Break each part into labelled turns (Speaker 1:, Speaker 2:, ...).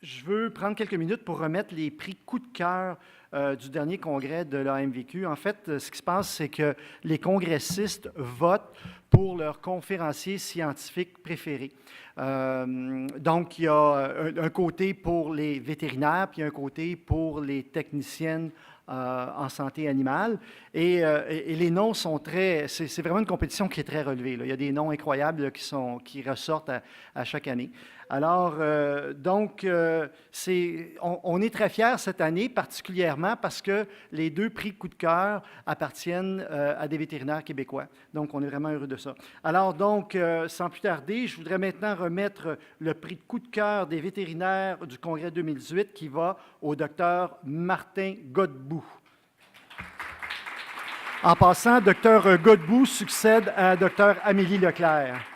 Speaker 1: Je veux prendre quelques minutes pour remettre les prix coup de cœur du dernier congrès de l'AMVQ. En fait, ce qui se passe, c'est que les congressistes votent pour leurs conférenciers scientifiques préférés. Donc, il y a un côté pour les vétérinaires, puis un côté pour les techniciennes en santé animale. Et les noms sont très... C'est vraiment une compétition qui est très relevée, là. Il y a des noms incroyables là, qui ressortent à chaque année. Alors, on est très fiers cette année, particulièrement parce que les 2 prix coup de cœur appartiennent à des vétérinaires québécois. Donc, on est vraiment heureux de ça. Alors, donc, sans plus tarder, je voudrais maintenant remettre le prix de coup de cœur des vétérinaires du Congrès 2018 qui va au docteur Martin Godbout. En passant, docteur Godbout succède à docteur Amélie Leclerc.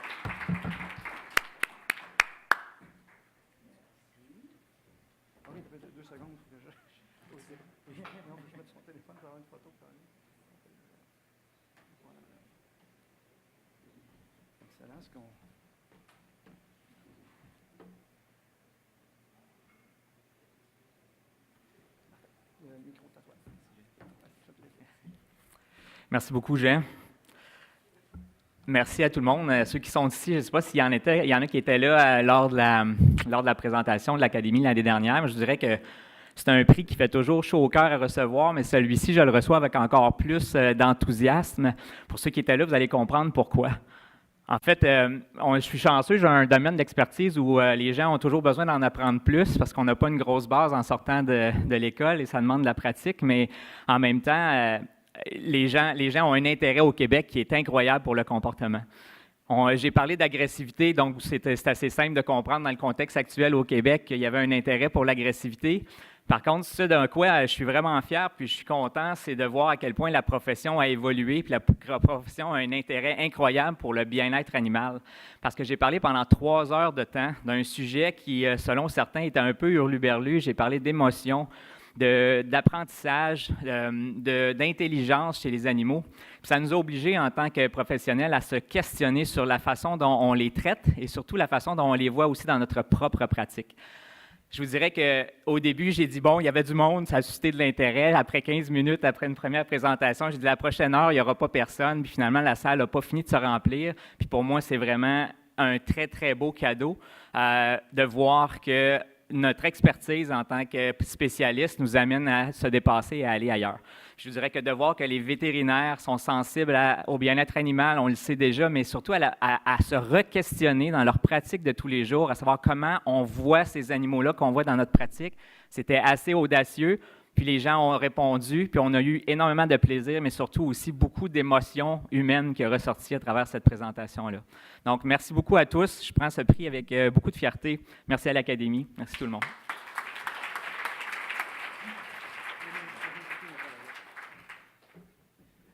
Speaker 2: Merci beaucoup, Jean. Merci à tout le monde. Ceux qui sont ici, je ne sais pas s'il y en a qui étaient là lors de la présentation de l'Académie l'année dernière, mais je dirais que c'est un prix qui fait toujours chaud au cœur à recevoir, mais celui-ci, je le reçois avec encore plus d'enthousiasme. Pour ceux qui étaient là, vous allez comprendre pourquoi. En fait, je suis chanceux, j'ai un domaine d'expertise où les gens ont toujours besoin d'en apprendre plus parce qu'on n'a pas une grosse base en sortant de l'école et ça demande de la pratique, mais en même temps, les gens ont un intérêt au Québec qui est incroyable pour le comportement. J'ai parlé d'agressivité, donc c'est assez simple de comprendre dans le contexte actuel au Québec qu'il y avait un intérêt pour l'agressivité. Par contre, ce d'un quoi je suis vraiment fier puis je suis content, c'est de voir à quel point la profession a évolué puis la profession a un intérêt incroyable pour le bien-être animal. Parce que j'ai parlé pendant 3 heures de temps d'un sujet qui, selon certains, était un peu hurluberlu. J'ai parlé d'émotion, d'apprentissage, d'intelligence chez les animaux. Puis ça nous a obligés en tant que professionnels à se questionner sur la façon dont on les traite et surtout la façon dont on les voit aussi dans notre propre pratique. Je vous dirais qu'au début, j'ai dit, bon, il y avait du monde, ça a suscité de l'intérêt. Après 15 minutes, après une première présentation, j'ai dit, la prochaine heure, il n'y aura pas personne. Puis finalement, la salle n'a pas fini de se remplir. Puis pour moi, c'est vraiment un très, très beau cadeau de voir que notre expertise en tant que spécialiste nous amène à se dépasser et à aller ailleurs. Je vous dirais que de voir que les vétérinaires sont sensibles au bien-être animal, on le sait déjà, mais surtout à se re-questionner dans leur pratique de tous les jours, à savoir comment on voit ces animaux-là qu'on voit dans notre pratique, c'était assez audacieux. Puis les gens ont répondu, puis on a eu énormément de plaisir, mais surtout aussi beaucoup d'émotions humaines qui ont ressorti à travers cette présentation-là. Donc, merci beaucoup à tous. Je prends ce prix avec beaucoup de fierté. Merci à l'Académie. Merci tout le monde.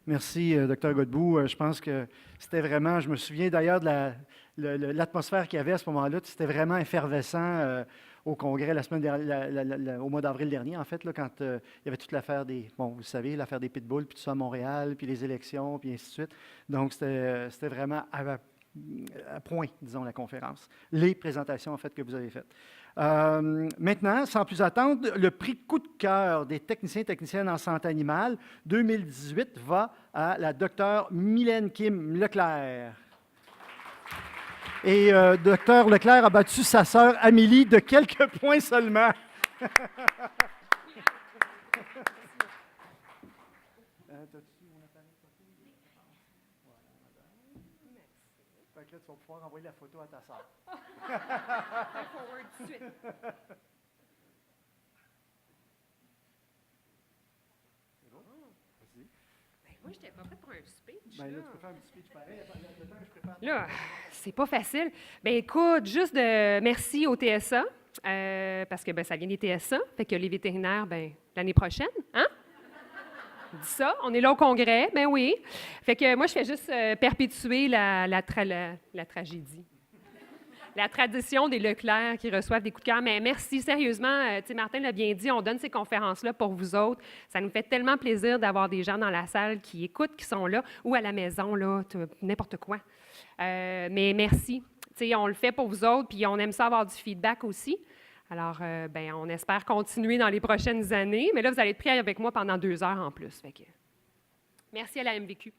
Speaker 1: Merci, Dr. Godbout. Je pense que c'était vraiment, je me souviens d'ailleurs de l'atmosphère qu'il y avait à ce moment-là. C'était vraiment effervescent au Congrès au mois d'avril dernier, en fait, là, quand il y avait toute l'affaire vous savez, l'affaire des pitbulls, puis tout ça à Montréal, puis les élections, puis ainsi de suite. Donc, c'était vraiment à point, disons, la conférence. Les présentations, en fait, que vous avez faites. Maintenant, sans plus attendre, le prix coup de cœur des techniciens et techniciennes en santé animale 2018 va à la docteure Mylène Kim Leclerc. Et docteur Leclerc a battu sa sœur Amélie de quelques points seulement. Tu vas pouvoir envoyer la photo à ta sœur.
Speaker 3: Forward tout de suite.
Speaker 1: C'est bon? Vas-y.
Speaker 3: Ben, moi, je n'étais pas prête pour un speech.
Speaker 1: Ben là, tu peux faire un petit speech pareil. Le temps que je prépare.
Speaker 3: Là, c'est pas facile. Ben écoute, juste de merci au TSA, parce que ça vient des TSA, fait que les vétérinaires, l'année prochaine, hein? Dis ça, on est là au congrès, ben oui. Fait que moi, je fais juste perpétuer la tragédie. La tradition des Leclerc qui reçoivent des coups de cœur. Mais merci, sérieusement, Martin l'a bien dit, on donne ces conférences-là pour vous autres. Ça nous fait tellement plaisir d'avoir des gens dans la salle qui écoutent, qui sont là, ou à la maison, là, n'importe quoi. Mais merci. On le fait pour vous autres, puis on aime ça avoir du feedback aussi. Alors, ben, on espère continuer dans les prochaines années, mais là, vous allez être pris avec moi pendant 2 heures en plus. Fait que, merci à la MVQ.